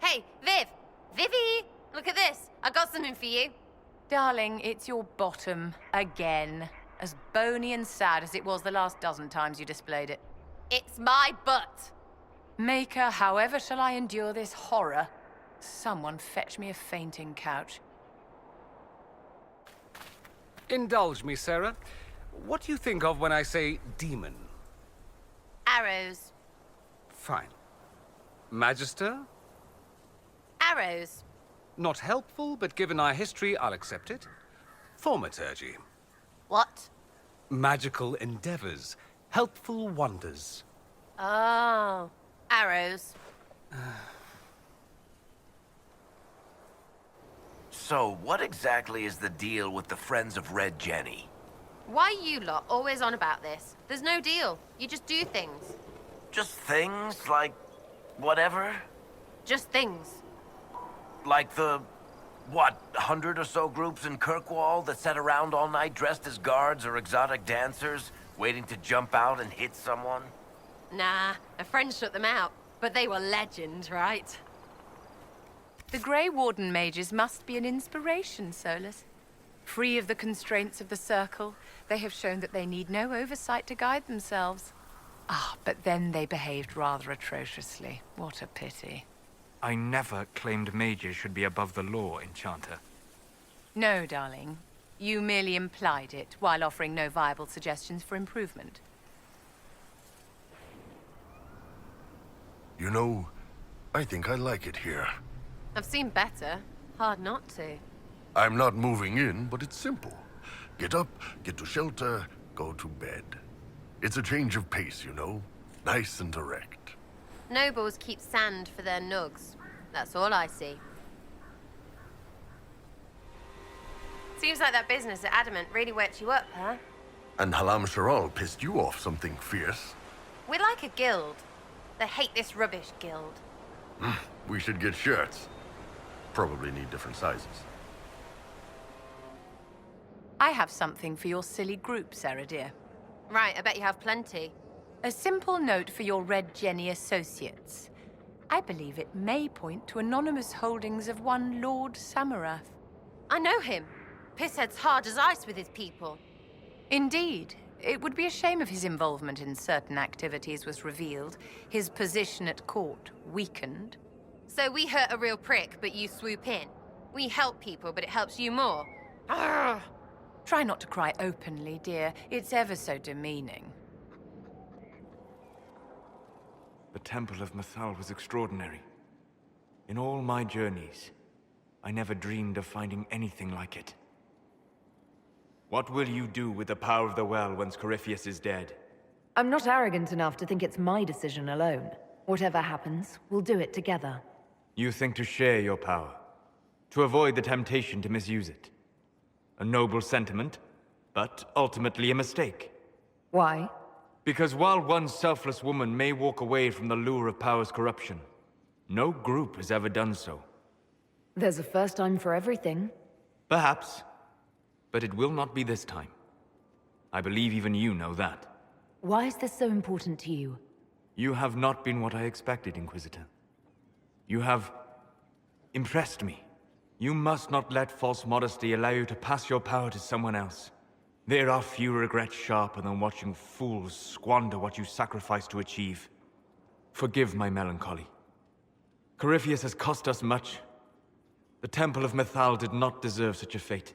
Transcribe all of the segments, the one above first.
Hey, Viv! Vivi! Look at this. I got something for you. Darling, it's your bottom, again. As bony and sad as it was the last dozen times you displayed it. It's my butt. Maker, however shall I endure this horror? Someone fetch me a fainting couch. Indulge me, Sarah. What do you think of when I say demon? Arrows. Fine. Magister? Arrows. Not helpful, but given our history, I'll accept it. Thaumaturgy. What? Magical endeavors. Helpful wonders. Oh. Arrows. So, what exactly is the deal with the Friends of Red Jenny? Why you lot always on about this? There's no deal. You just do things. Just things like whatever? Just things. Like the, what, 100 or so groups in Kirkwall that sat around all night dressed as guards or exotic dancers, waiting to jump out and hit someone? Nah, a friend shut them out. But they were legend, right? The Grey Warden mages must be an inspiration, Solus. Free of the constraints of the Circle, they have shown that they need no oversight to guide themselves. Ah, but then they behaved rather atrociously. What a pity. I never claimed mages should be above the law, Enchanter. No, darling. You merely implied it, while offering no viable suggestions for improvement. You know, I think I like it here. I've seen better. Hard not to. I'm not moving in, but it's simple. Get up, get to shelter, go to bed. It's a change of pace, you know? Nice and direct. Nobles keep sand for their nugs. That's all I see. Seems like that business at Adamant really worked you up, huh? And Lavellan+Solas pissed you off something fierce. We're like a guild. They hate this rubbish guild. We should get shirts. Probably need different sizes. I have something for your silly group, Sarah dear. Right, I bet you have plenty. A simple note for your Red Jenny associates. I believe it may point to anonymous holdings of one Lord Samarath. I know him. Pisshead's hard as ice with his people. Indeed. It would be a shame if his involvement in certain activities was revealed, his position at court weakened. So we hurt a real prick, but you swoop in. We help people, but it helps you more. Arrgh. Try not to cry openly, dear. It's ever so demeaning. The Temple of Mythal was extraordinary. In all my journeys, I never dreamed of finding anything like it. What will you do with the power of the well once Corypheus is dead? I'm not arrogant enough to think it's my decision alone. Whatever happens, we'll do it together. You think to share your power, to avoid the temptation to misuse it. A noble sentiment, but ultimately a mistake. Why? Because while one selfless woman may walk away from the lure of power's corruption, no group has ever done so. There's a first time for everything. Perhaps, but it will not be this time. I believe even you know that. Why is this so important to you? You have not been what I expected, Inquisitor. You have impressed me. You must not let false modesty allow you to pass your power to someone else. There are few regrets sharper than watching fools squander what you sacrifice to achieve. Forgive my melancholy. Corypheus has cost us much. The Temple of Mythal did not deserve such a fate.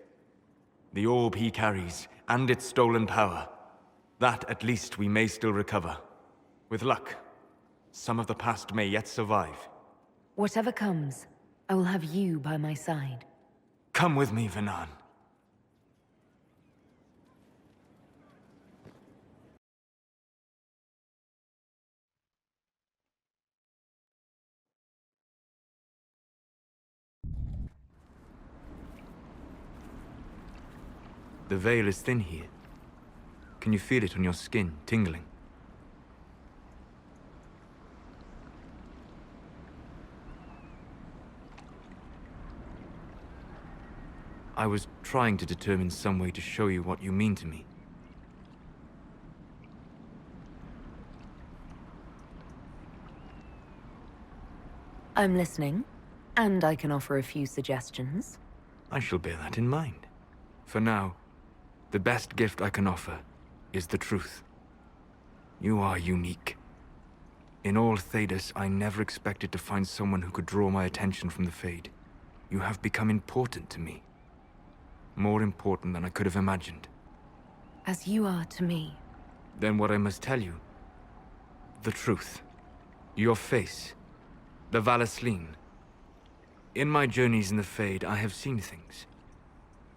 The orb he carries, and its stolen power, that at least we may still recover. With luck, some of the past may yet survive. Whatever comes, I will have you by my side. Come with me, Vanan. The veil is thin here. Can you feel it on your skin, tingling? I was trying to determine some way to show you what you mean to me. I'm listening. And I can offer a few suggestions. I shall bear that in mind. For now, the best gift I can offer is the truth. You are unique. In all Thedas, I never expected to find someone who could draw my attention from the Fade. You have become important to me. More important than I could have imagined. As you are to me. Then what I must tell you, the truth. Your face, the Lavellan. In my journeys in the Fade, I have seen things.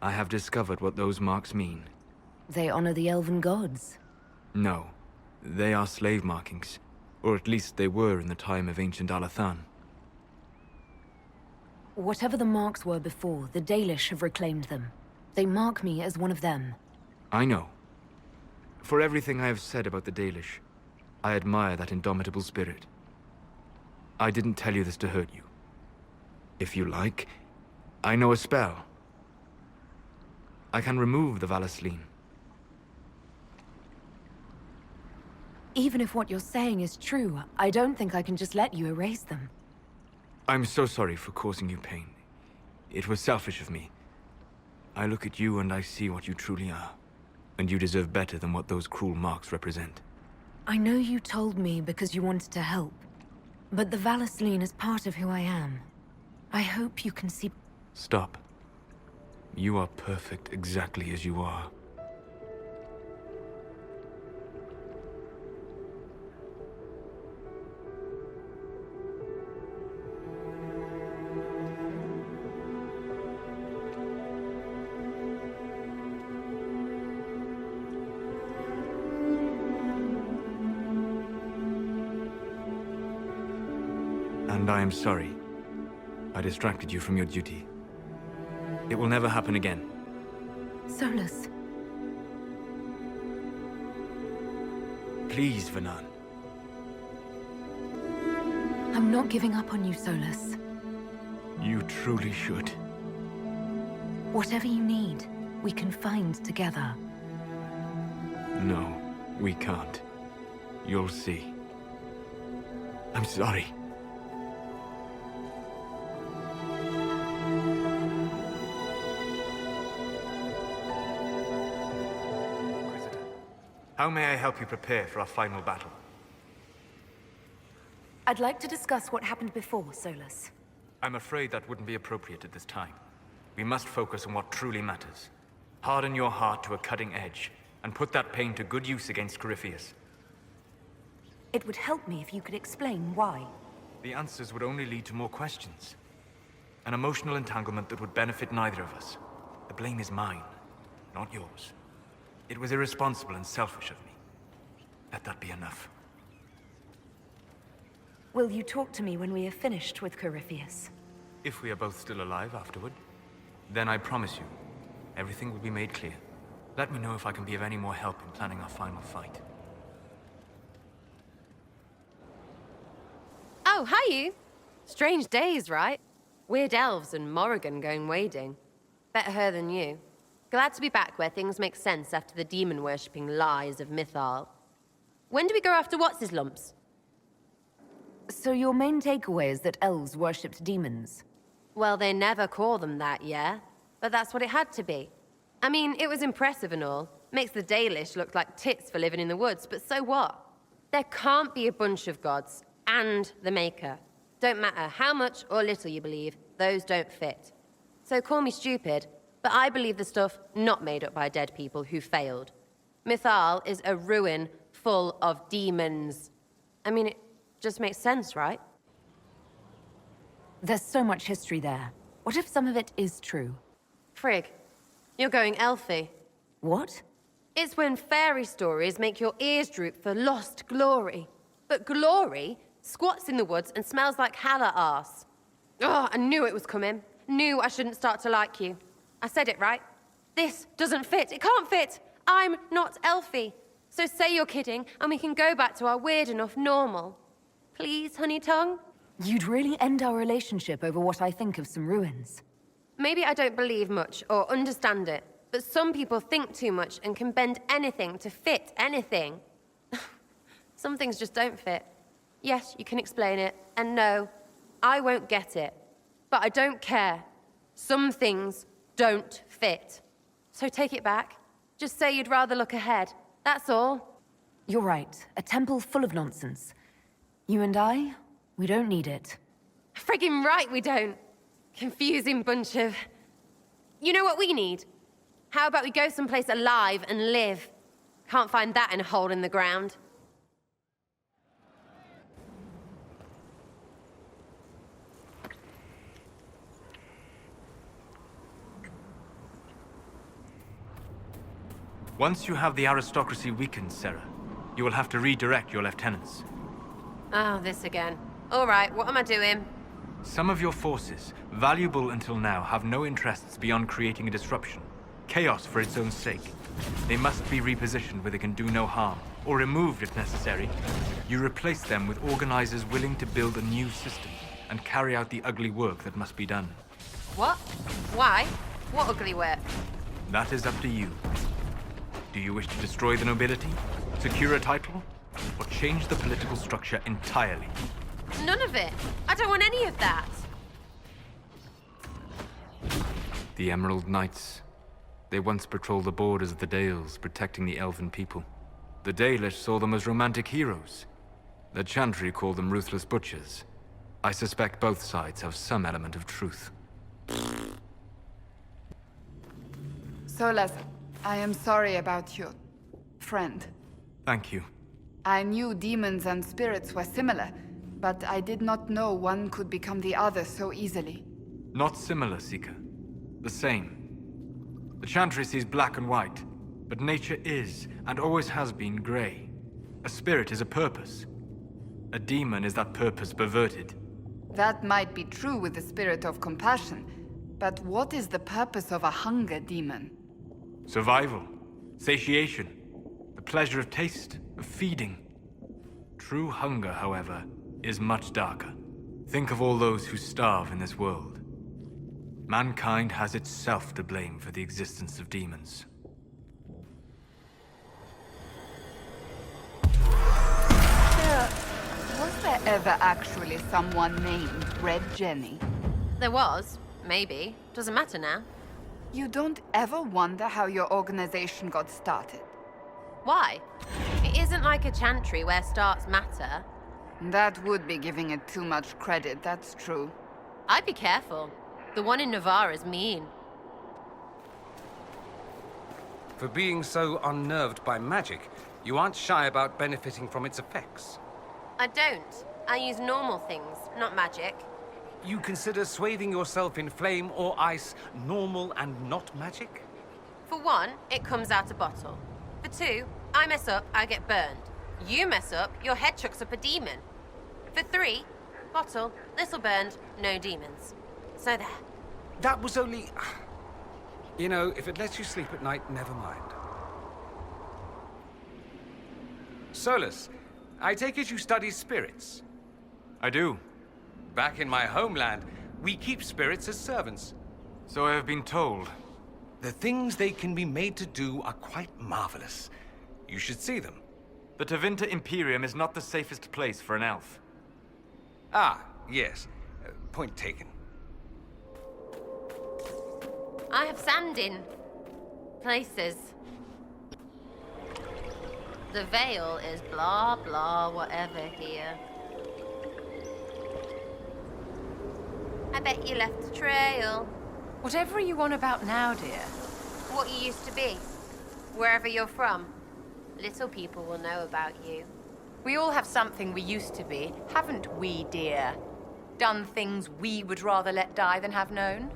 I have discovered what those marks mean. They honor the elven gods. No, they are slave markings. Or at least they were in the time of ancient Alathan. Whatever the marks were before, the Dalish have reclaimed them. They mark me as one of them. I know. For everything I have said about the Dalish, I admire that indomitable spirit. I didn't tell you this to hurt you. If you like, I know a spell. I can remove the Lavellan. Even if what you're saying is true, I don't think I can just let you erase them. I'm so sorry for causing you pain. It was selfish of me. I look at you and I see what you truly are. And you deserve better than what those cruel marks represent. I know you told me because you wanted to help. But the Lavellan is part of who I am. I hope you can see... Stop. You are perfect exactly as you are. And I am sorry. I distracted you from your duty. It will never happen again. Solas. Please, Vanan. I'm not giving up on you, Solas. You truly should. Whatever you need, we can find together. No, we can't. You'll see. I'm sorry. How may I help you prepare for our final battle? I'd like to discuss what happened before, Solas. I'm afraid that wouldn't be appropriate at this time. We must focus on what truly matters. Harden your heart to a cutting edge, and put that pain to good use against Corypheus. It would help me if you could explain why. The answers would only lead to more questions. An emotional entanglement that would benefit neither of us. The blame is mine, not yours. It was irresponsible and selfish of me. Let that be enough. Will you talk to me when we have finished with Corypheus? If we are both still alive afterward, then I promise you, everything will be made clear. Let me know if I can be of any more help in planning our final fight. Oh, hi you. Strange days, right? Weird elves and Morrigan going wading. Better her than you. Glad to be back where things make sense after the demon-worshipping lies of Mythal. When do we go after What's-His-Lumps? So your main takeaway is that elves worshipped demons? Well, they never call them that, yeah? But that's what it had to be. I mean, it was impressive and all. Makes the Dalish look like tits for living in the woods, but so what? There can't be a bunch of gods and the Maker. Don't matter how much or little you believe, those don't fit. So call me stupid, but I believe the stuff not made up by dead people who failed. Mythal is a ruin full of demons. I mean, it just makes sense, right? There's so much history there. What if some of it is true? Frig, you're going elfy. What? It's when fairy stories make your ears droop for lost glory. But glory squats in the woods and smells like Halla arse. Oh, I knew it was coming. Knew I shouldn't start to like you. I said it right. This doesn't fit. It can't fit. I'm not elfy. So say you're kidding, and we can go back to our weird enough normal. Please, honey tongue? You'd really end our relationship over what I think of some ruins. Maybe I don't believe much or understand it, but some people think too much and can bend anything to fit anything. Some things just don't fit. Yes, you can explain it, and no, I won't get it. but I don't care. Some things don't fit. So take it back. Just say you'd rather look ahead. That's all. You're right. A temple full of nonsense. You and I, we don't need it. Friggin' right we don't. Confusing bunch of... You know what we need? How about we go someplace alive and live? Can't find that in a hole in the ground. Once you have the aristocracy weakened, Sera, you will have to redirect your lieutenants. Oh, this again. All right, what am I doing? Some of your forces, valuable until now, have no interests beyond creating a disruption. Chaos for its own sake. They must be repositioned where they can do no harm, or removed if necessary. You replace them with organizers willing to build a new system, and carry out the ugly work that must be done. What? Why? What ugly work? That is up to you. Do you wish to destroy the nobility, secure a title, or change the political structure entirely? None of it. I don't want any of that. The Emerald Knights. They once patrolled the borders of the Dales, protecting the elven people. The Dalish saw them as romantic heroes. The Chantry called them ruthless butchers. I suspect both sides have some element of truth. Solas, I am sorry about your friend. Thank you. I knew demons and spirits were similar, but I did not know one could become the other so easily. Not similar, Seeker. The same. The Chantry sees black and white, but nature is, and always has been, grey. A spirit is a purpose. A demon is that purpose perverted. That might be true with the spirit of compassion, but what is the purpose of a hunger demon? Survival. Satiation. The pleasure of taste, of feeding. True hunger, however, is much darker. Think of all those who starve in this world. Mankind has itself to blame for the existence of demons. Was there ever actually someone named Red Jenny? There was. Maybe. Doesn't matter now. You don't ever wonder how your organization got started? Why? It isn't like a Chantry where starts matter. That would be giving it too much credit, that's true. I'd be careful. The one in Navarre is mean. For being so unnerved by magic, you aren't shy about benefiting from its effects. I don't. I use normal things, not magic. You consider swathing yourself in flame or ice normal and not magic? For one, it comes out a bottle. For two, I mess up, I get burned. You mess up, your head chucks up a demon. For three, bottle, little burned, no demons. So there. That was only... You know, if it lets you sleep at night, never mind. Solas, I take it you study spirits. I do. Back in my homeland, we keep spirits as servants. So I have been told. The things they can be made to do are quite marvelous. You should see them. The Tevinter Imperium is not the safest place for an elf. Ah, yes. Point taken. I have sand in places. The veil is blah blah whatever here. I bet you left a trail. Whatever are you on about now, dear? What you used to be. Wherever you're from. Little people will know about you. We all have something we used to be, haven't we, dear? Done things we would rather let die than have known?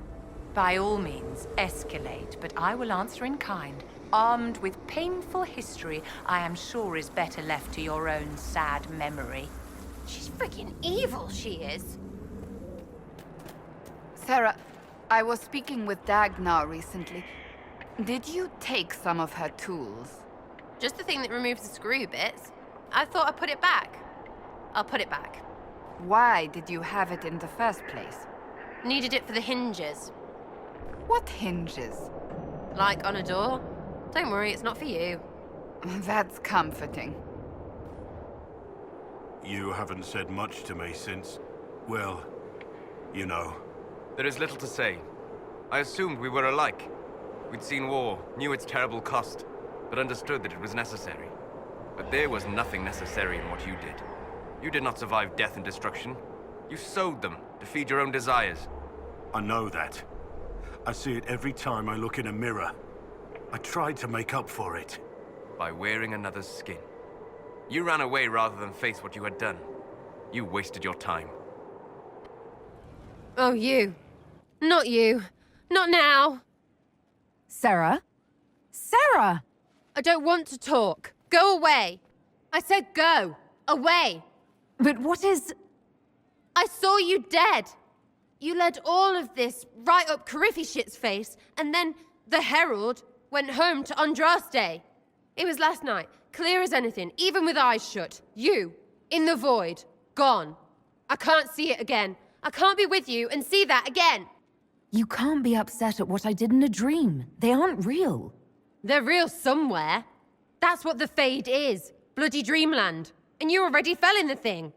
By all means, escalate, but I will answer in kind. Armed with painful history I am sure is better left to your own sad memory. She's freaking evil, she is. Sera, I was speaking with Dagnar recently. Did you take some of her tools? Just the thing that removes the screw bits. I thought I'd put it back. I'll put it back. Why did you have it in the first place? Needed it for the hinges. What hinges? Like on a door. Don't worry, it's not for you. That's comforting. You haven't said much to me since, well, you know. There is little to say. I assumed we were alike. We'd seen war, knew its terrible cost, but understood that it was necessary. But there was nothing necessary in what you did. You did not survive death and destruction. You sowed them to feed your own desires. I know that. I see it every time I look in a mirror. I tried to make up for it. By wearing another's skin. You ran away rather than face what you had done. You wasted your time. Oh, you. Not you. Not now. Sera? Sera! I don't want to talk. Go away. I said go. Away. But what is... I saw you dead. You led all of this right up Coryphy-shit's face, and then the Herald went home to Andraste. It was last night, clear as anything, even with eyes shut. You, in the void, gone. I can't see it again. I can't be with you and see that again. You can't be upset at what I did in a dream. They aren't real. They're real somewhere. That's what the Fade is. Bloody dreamland. And you already fell in the thing.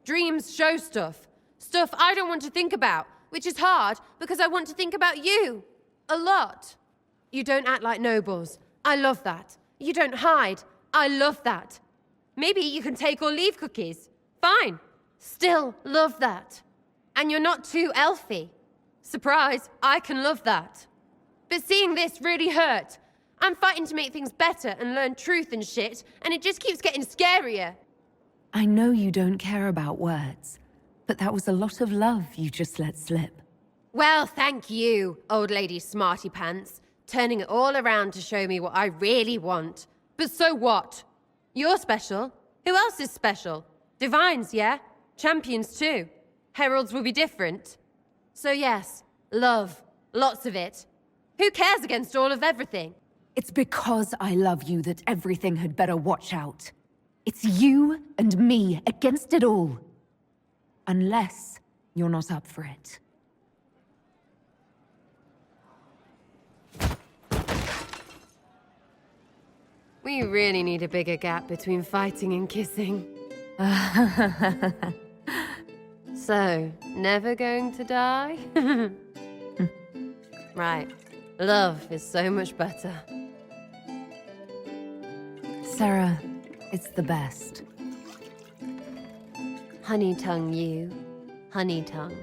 Dreams show stuff. Stuff I don't want to think about, which is hard because I want to think about you. A lot. You don't act like nobles. I love that. You don't hide. I love that. Maybe you can take or leave cookies. Fine. Still love that. And you're not too elfy. Surprise, I can love that. But seeing this really hurt. I'm fighting to make things better and learn truth and shit, and it just keeps getting scarier. I know you don't care about words, but that was a lot of love you just let slip. Well, thank you, old lady smarty pants, turning it all around to show me what I really want. But so what? You're special. Who else is special? Divines, yeah? Champions too. Heralds will be different. So yes, love. Lots of it. Who cares against all of everything? It's because I love you that everything had better watch out. It's you and me against it all. Unless you're not up for it. We really need a bigger gap between fighting and kissing. So, never going to die? Right. Love is so much better. Sera, it's the best. Honey tongue you. Honey tongue.